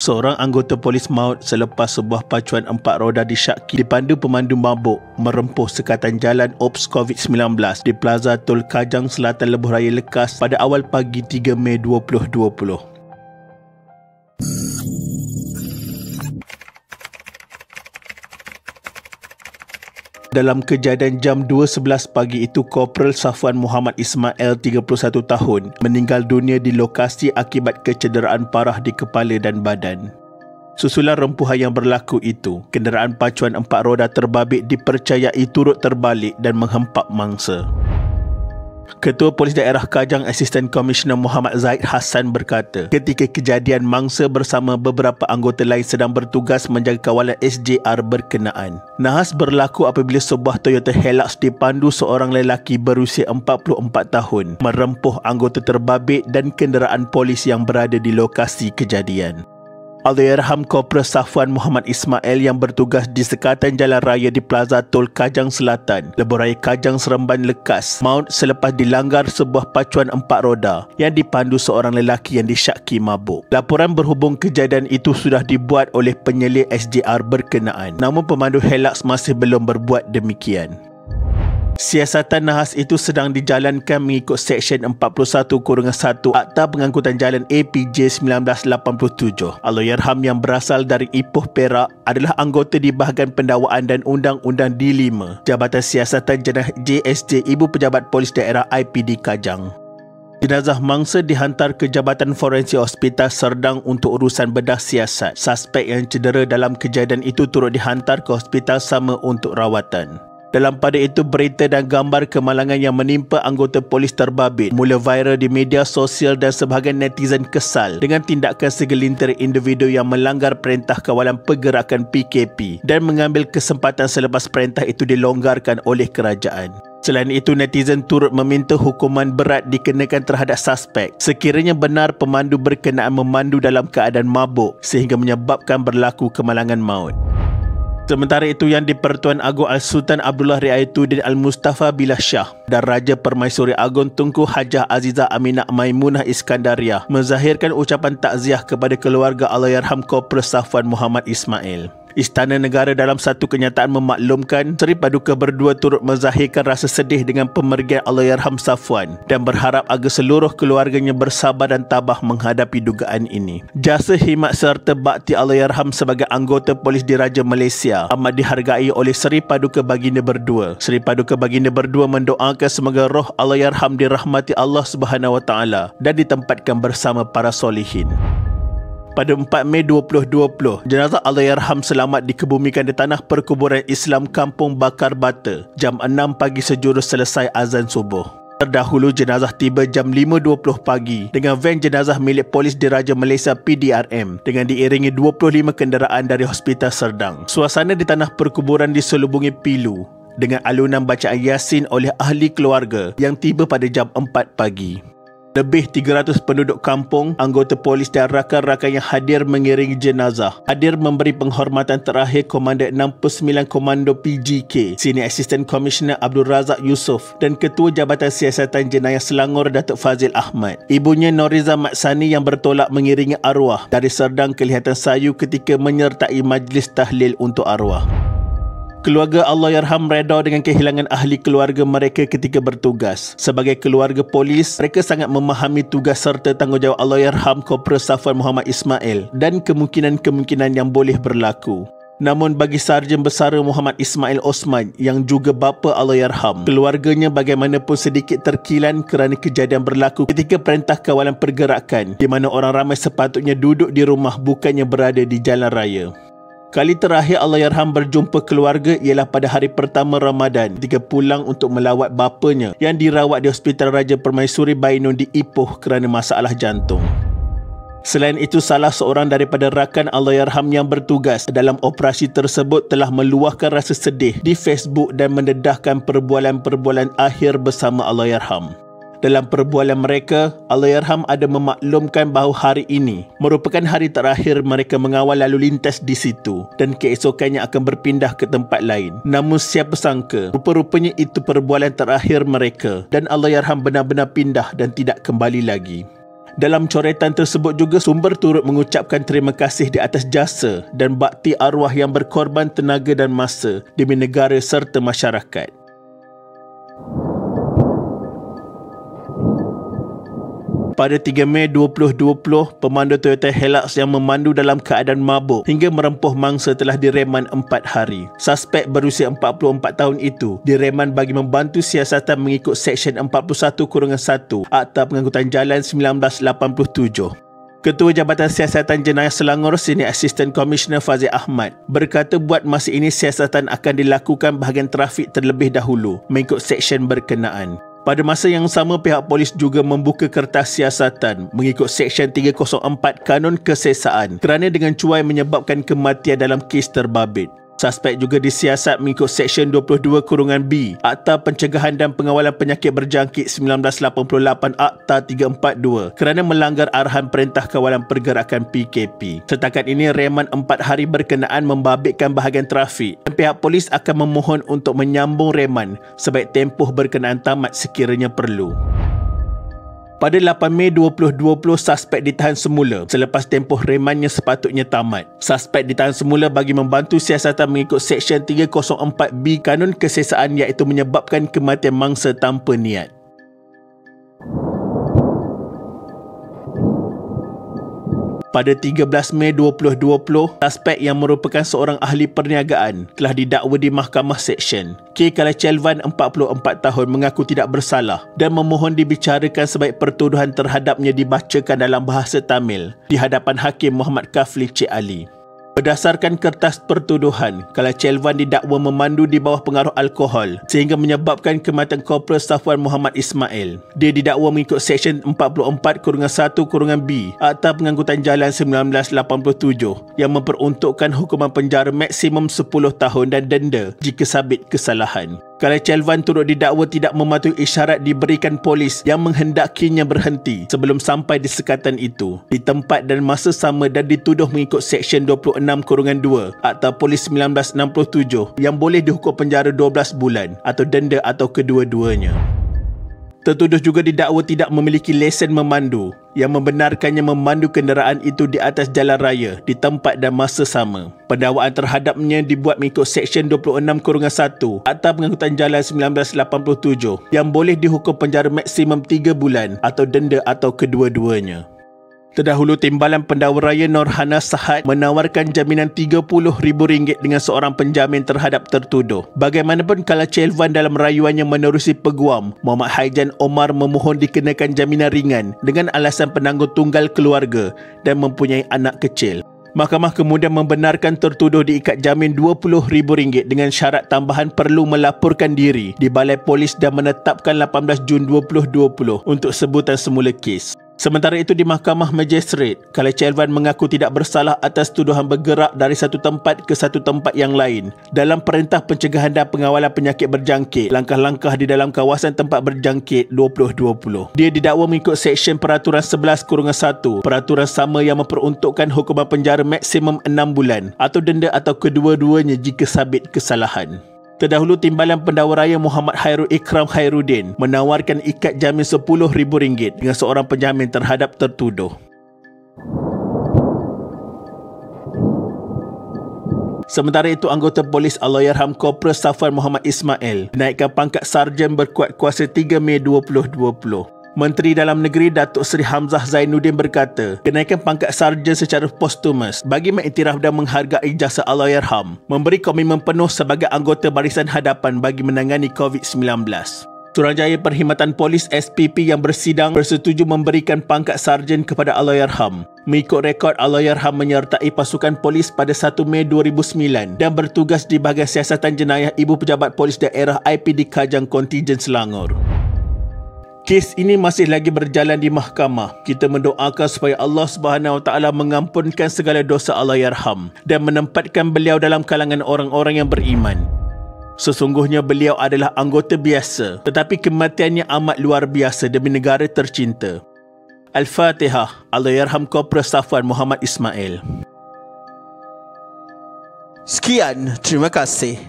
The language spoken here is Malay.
Seorang anggota polis maut selepas sebuah pacuan 4 roda disyaki dipandu pemandu mabuk merempuh sekatan jalan Ops COVID-19 di Plaza Tol Kajang Selatan Lebuh Raya Lekas pada awal pagi 3 Mei 2020. Dalam kejadian jam 2.11 pagi itu, Korporal Safwan Muhammad Ismail, 31 tahun, meninggal dunia di lokasi akibat kecederaan parah di kepala dan badan. Susulan rempuhan yang berlaku itu, kenderaan pacuan 4 roda terbabit dipercayai turut terbalik dan menghempap mangsa. Ketua Polis Daerah Kajang Asisten Komisioner Muhammad Zaid Hassan berkata, ketika kejadian mangsa bersama beberapa anggota lain sedang bertugas menjaga kawalan SJR berkenaan. Nahas berlaku apabila sebuah Toyota Hilux dipandu seorang lelaki berusia 44 tahun merempuh anggota terbabit dan kenderaan polis yang berada di lokasi kejadian. Allahyarham Korporal Safwan Muhammad Ismail yang bertugas di sekatan jalan raya di Plaza Tol Kajang Selatan, Lebuh Raya Kajang Seremban Lekas, maut selepas dilanggar sebuah pacuan 4 roda yang dipandu seorang lelaki yang disyaki mabuk. Laporan berhubung kejadian itu sudah dibuat oleh penyelia SJR berkenaan, namun pemandu Hilux masih belum berbuat demikian. Siasatan nahas itu sedang dijalankan mengikut Seksyen 41-1 Akta Pengangkutan Jalan APJ 1987. Allahyarham yang berasal dari Ipoh Perak adalah anggota di bahagian pendakwaan dan undang-undang D5 Jabatan Siasatan Jenayah JSJ Ibu Pejabat Polis Daerah IPD Kajang. Jenazah mangsa dihantar ke Jabatan Forensik Hospital Serdang untuk urusan bedah siasat. Suspek yang cedera dalam kejadian itu turut dihantar ke hospital sama untuk rawatan. Dalam pada itu, berita dan gambar kemalangan yang menimpa anggota polis terbabit mula viral di media sosial dan sebahagian netizen kesal dengan tindakan segelintir individu yang melanggar perintah kawalan pergerakan PKP dan mengambil kesempatan selepas perintah itu dilonggarkan oleh kerajaan. Selain itu, netizen turut meminta hukuman berat dikenakan terhadap suspek sekiranya benar pemandu berkenaan memandu dalam keadaan mabuk sehingga menyebabkan berlaku kemalangan maut. Sementara itu, Yang di-Pertuan Agong Al-Sultan Abdullah Riayatuddin Al-Mustafa Billah Shah dan Raja Permaisuri Agong Tunku Hajah Azizah Aminah Maimunah Iskandariah menzahirkan ucapan takziah kepada keluarga Allahyarham Korporal Safwan Muhammad Ismail. Istana Negara dalam satu kenyataan memaklumkan Seri Paduka berdua turut menzahirkan rasa sedih dengan pemergian Allahyarham Safwan dan berharap agar seluruh keluarganya bersabar dan tabah menghadapi dugaan ini. Jasa khidmat serta bakti Allahyarham sebagai anggota polis diraja Malaysia amat dihargai oleh Seri Paduka Baginda berdua. Seri Paduka Baginda berdua mendoakan semoga roh Allahyarham dirahmati Allah Subhanahu Wa Taala dan ditempatkan bersama para solihin. Pada 4 Mei 2020, jenazah Allahyarham selamat dikebumikan di tanah perkuburan Islam Kampung Bakar Bata jam 6 pagi sejurus selesai azan subuh. Terdahulu, jenazah tiba jam 5.20 pagi dengan van jenazah milik Polis Diraja Malaysia PDRM dengan diiringi 25 kenderaan dari Hospital Serdang. Suasana di tanah perkuburan diselubungi pilu dengan alunan bacaan Yasin oleh ahli keluarga yang tiba pada jam 4 pagi. Lebih 300 penduduk kampung, anggota polis dan rakan-rakan yang hadir mengiringi jenazah hadir memberi penghormatan terakhir Komandan 69 Komando PGK Senior Assistant Commissioner Abdul Razak Yusof dan Ketua Jabatan Siasatan Jenayah Selangor Datuk Fazil Ahmad. Ibunya Noriza Matsani yang bertolak mengiringi arwah dari Serdang kelihatan sayu ketika menyertai majlis tahlil untuk arwah. Keluarga Allahyarham reda dengan kehilangan ahli keluarga mereka ketika bertugas. Sebagai keluarga polis, mereka sangat memahami tugas serta tanggungjawab Allahyarham Korporal Safwan Muhammad Ismail dan kemungkinan-kemungkinan yang boleh berlaku. Namun bagi Sarjan Besara Muhammad Ismail Osman yang juga bapa Allahyarham, keluarganya bagaimanapun sedikit terkilan kerana kejadian berlaku ketika perintah kawalan pergerakan di mana orang ramai sepatutnya duduk di rumah bukannya berada di jalan raya. Kali terakhir Allahyarham berjumpa keluarga ialah pada hari pertama Ramadan ketika pulang untuk melawat bapanya yang dirawat di Hospital Raja Permaisuri Bainun di Ipoh kerana masalah jantung. Selain itu, salah seorang daripada rakan Allahyarham yang bertugas dalam operasi tersebut telah meluahkan rasa sedih di Facebook dan mendedahkan perbualan-perbualan akhir bersama Allahyarham. Dalam perbualan mereka, Allahyarham ada memaklumkan bahawa hari ini merupakan hari terakhir mereka mengawal lalu lintas di situ dan keesokannya akan berpindah ke tempat lain. Namun siapa sangka, rupa-rupanya itu perbualan terakhir mereka dan Allahyarham benar-benar pindah dan tidak kembali lagi. Dalam coretan tersebut juga sumber turut mengucapkan terima kasih di atas jasa dan bakti arwah yang berkorban tenaga dan masa demi negara serta masyarakat. Pada 3 Mei 2020, pemandu Toyota Hilux yang memandu dalam keadaan mabuk hingga merempuh mangsa telah direman 4 hari. Suspek berusia 44 tahun itu direman bagi membantu siasatan mengikut Seksyen 41-1 Akta Pengangkutan Jalan 1987. Ketua Jabatan Siasatan Jenayah Selangor, Senior Assistant Commissioner Fazil Ahmad, berkata buat masa ini siasatan akan dilakukan bahagian trafik terlebih dahulu mengikut seksyen berkenaan. Pada masa yang sama, pihak polis juga membuka kertas siasatan mengikut Seksyen 304 Kanun Kesesaan kerana dengan cuai menyebabkan kematian dalam kes terbabit. Suspek juga disiasat mengikut Seksyen 22-B Akta Pencegahan dan Pengawalan Penyakit Berjangkit 1988 Akta 342 kerana melanggar arahan Perintah Kawalan Pergerakan PKP. Setakat ini, reman 4 hari berkenaan membabitkan bahagian trafik dan pihak polis akan memohon untuk menyambung reman sebaik tempoh berkenaan tamat sekiranya perlu. Pada 8 Mei 2020, suspek ditahan semula selepas tempoh remannya sepatutnya tamat. Suspek ditahan semula bagi membantu siasatan mengikut Seksyen 304B Kanun Kesesaan iaitu menyebabkan kematian mangsa tanpa niat. Pada 13 Mei 2020, suspek yang merupakan seorang ahli perniagaan telah didakwa di Mahkamah Seksyen. K. Kalachelvan, 44 tahun, mengaku tidak bersalah dan memohon dibicarakan sebaik pertuduhan terhadapnya dibacakan dalam bahasa Tamil di hadapan Hakim Muhammad Kafli Cik Ali. Berdasarkan kertas pertuduhan, Kalachelvan didakwa memandu di bawah pengaruh alkohol sehingga menyebabkan kematian Korporal Safwan Muhammad Ismail. Dia didakwa mengikut Seksyen 44-1-B Akta Pengangkutan Jalan 1987 yang memperuntukkan hukuman penjara maksimum 10 tahun dan denda jika sabit kesalahan. Kalachelvan turut didakwa tidak mematuhi isyarat diberikan polis yang menghendakinya berhenti sebelum sampai di sekatan itu di tempat dan masa sama dan dituduh mengikut Seksyen 26-2 Akta Polis 1967 yang boleh dihukum penjara 12 bulan atau denda atau kedua-duanya. Tertuduh juga didakwa tidak memiliki lesen memandu yang membenarkannya memandu kenderaan itu di atas jalan raya di tempat dan masa sama. Pendakwaan terhadapnya dibuat mengikut Seksyen 26-1 Akta Pengangkutan Jalan 1987 yang boleh dihukum penjara maksimum 3 bulan atau denda atau kedua-duanya. Terdahulu, Timbalan Pendakwa Raya Norhana Sahad menawarkan jaminan RM30,000 dengan seorang penjamin terhadap tertuduh. Bagaimanapun, Kalachelvan dalam rayuannya menerusi peguam, Muhammad Haijan Omar memohon dikenakan jaminan ringan dengan alasan penanggung tunggal keluarga dan mempunyai anak kecil. Mahkamah kemudian membenarkan tertuduh diikat jamin RM20,000 dengan syarat tambahan perlu melaporkan diri di Balai Polis dan menetapkan 18 Jun 2020 untuk sebutan semula kes. Sementara itu, di Mahkamah Magistrate, Kalachelvan mengaku tidak bersalah atas tuduhan bergerak dari satu tempat ke satu tempat yang lain dalam Perintah Pencegahan dan Pengawalan Penyakit Berjangkit, langkah-langkah di dalam kawasan tempat berjangkit 2020. Dia didakwa mengikut Seksyen Peraturan 11-1, peraturan sama yang memperuntukkan hukuman penjara maksimum 6 bulan atau denda atau kedua-duanya jika sabit kesalahan. Terdahulu, Timbalan Pendakwa Raya Muhammad Hairul Ikram Khairuddin menawarkan ikat jamin RM10,000 dengan seorang penjamin terhadap tertuduh. Sementara itu, anggota polis Allahyarham Korporal Safwan Muhammad Ismail dinaikkan pangkat sarjan berkuat kuasa 3 Mei 2020. Menteri Dalam Negeri Datuk Seri Hamzah Zainuddin berkata, kenaikan pangkat sarjan secara postumus bagi mengiktiraf dan menghargai jasa Allahyarham, memberi komitmen penuh sebagai anggota barisan hadapan bagi menangani COVID-19. Suruhanjaya Perkhidmatan Polis SPP yang bersidang bersetuju memberikan pangkat sarjan kepada Allahyarham. Mengikut rekod, Allahyarham menyertai pasukan polis pada 1 Mei 2009 dan bertugas di bahagian siasatan jenayah Ibu Pejabat Polis Daerah IPD Kajang Kontijen Selangor. Kes ini masih lagi berjalan di mahkamah. Kita mendoakan supaya Allah SWT mengampunkan segala dosa Allahyarham dan menempatkan beliau dalam kalangan orang-orang yang beriman. Sesungguhnya beliau adalah anggota biasa, tetapi kematiannya amat luar biasa demi negara tercinta. Al-Fatihah. Allahyarham Korporal Safwan Muhammad Ismail. Sekian, terima kasih.